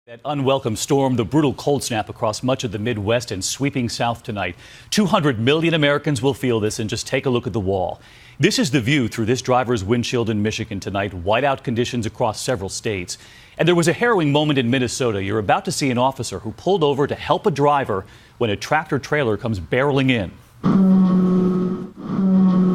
That unwelcome storm, the brutal cold snap across much of the Midwest and sweeping south tonight. 200 million Americans will feel this, and just take a look at the wall. This is the view through this driver's windshield in Michigan tonight. Whiteout conditions across several states. And there was a harrowing moment in Minnesota. You're about to see an officer who pulled over to help a driver when a tractor trailer comes barreling in.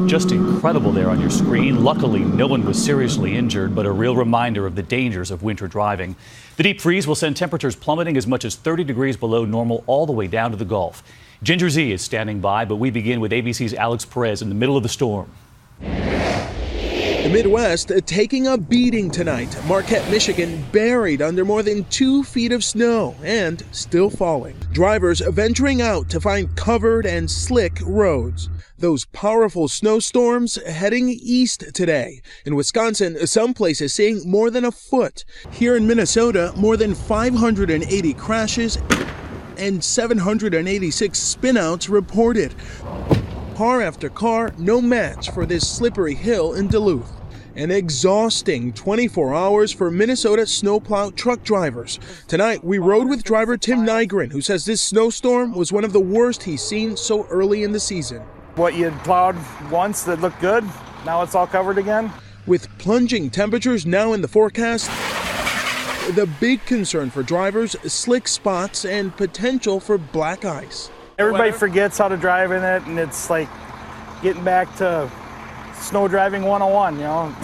Just incredible there on your screen. Luckily, no one was seriously injured, but a real reminder of the dangers of winter driving. The deep freeze will send temperatures plummeting as much as 30 degrees below normal all the way down to the Gulf. Ginger Z is standing by, but we begin with ABC's Alex Perez in the middle of the storm. The Midwest taking a beating tonight. Marquette, Michigan buried under more than 2 feet of snow and still falling. Drivers venturing out to find covered and slick roads. Those powerful snowstorms heading east today. In Wisconsin, some places seeing more than a foot. Here in Minnesota, more than 580 crashes and 786 spinouts reported. Car after car, no match for this slippery hill in Duluth. An exhausting 24 hours for Minnesota snowplow truck drivers. Tonight, we rode with driver Tim Nygren, who says this snowstorm was one of the worst he's seen so early in the season. What you had plowed once that looked good, now it's all covered again. With plunging temperatures now in the forecast, the big concern for drivers, slick spots and potential for black ice. Everybody forgets how to drive in it, and it's like getting back to snow driving 101, you know.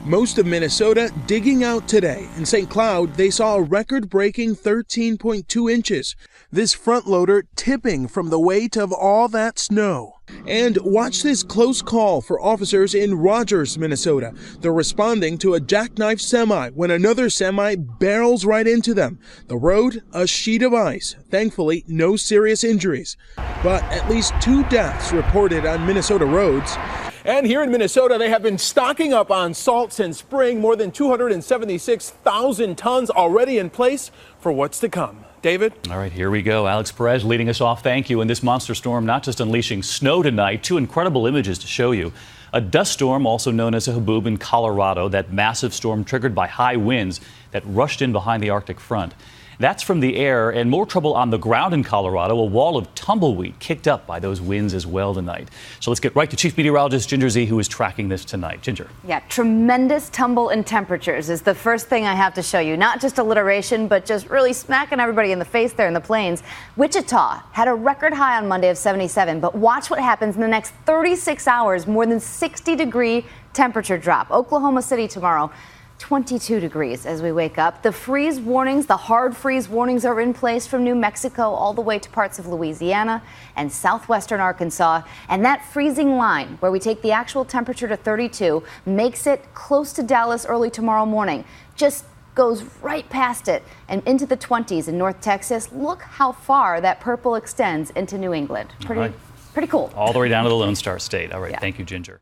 Most of Minnesota digging out today. In St. Cloud, they saw a record-breaking 13.2 inches. This front loader tipping from the weight of all that snow. And watch this close call for officers in Rogers, Minnesota. They're responding to a jackknife semi when another semi barrels right into them. The road, a sheet of ice. Thankfully, no serious injuries. But at least 2 deaths reported on Minnesota roads. And here in Minnesota, they have been stocking up on salt since spring. More than 276,000 tons already in place for what's to come. David? All right, here we go. Alex Perez leading us off. Thank you. And this monster storm not just unleashing snow tonight, 2 incredible images to show you. A dust storm, also known as a haboob in Colorado, that massive storm triggered by high winds that rushed in behind the Arctic front. That's from the air, and more trouble on the ground in Colorado. A wall of tumbleweed kicked up by those winds as well tonight. So let's get right to Chief Meteorologist Ginger Z, who is tracking this tonight. Ginger. Yeah, tremendous tumble in temperatures is the first thing I have to show you. Not just alliteration, but just really smacking everybody in the face there in the plains. Wichita had a record high on Monday of 77, but watch what happens in the next 36 hours. More than 60-degree temperature drop. Oklahoma City tomorrow. 22 degrees as we wake up. The freeze warnings, the hard freeze warnings are in place from New Mexico all the way to parts of Louisiana and southwestern Arkansas. And that freezing line, where we take the actual temperature to 32, makes it close to Dallas early tomorrow morning. Just goes right past it and into the 20s in North Texas. Look how far that purple extends into New England. Pretty cool. All the way down to the Lone Star State. All right, Yeah. Thank you, Ginger.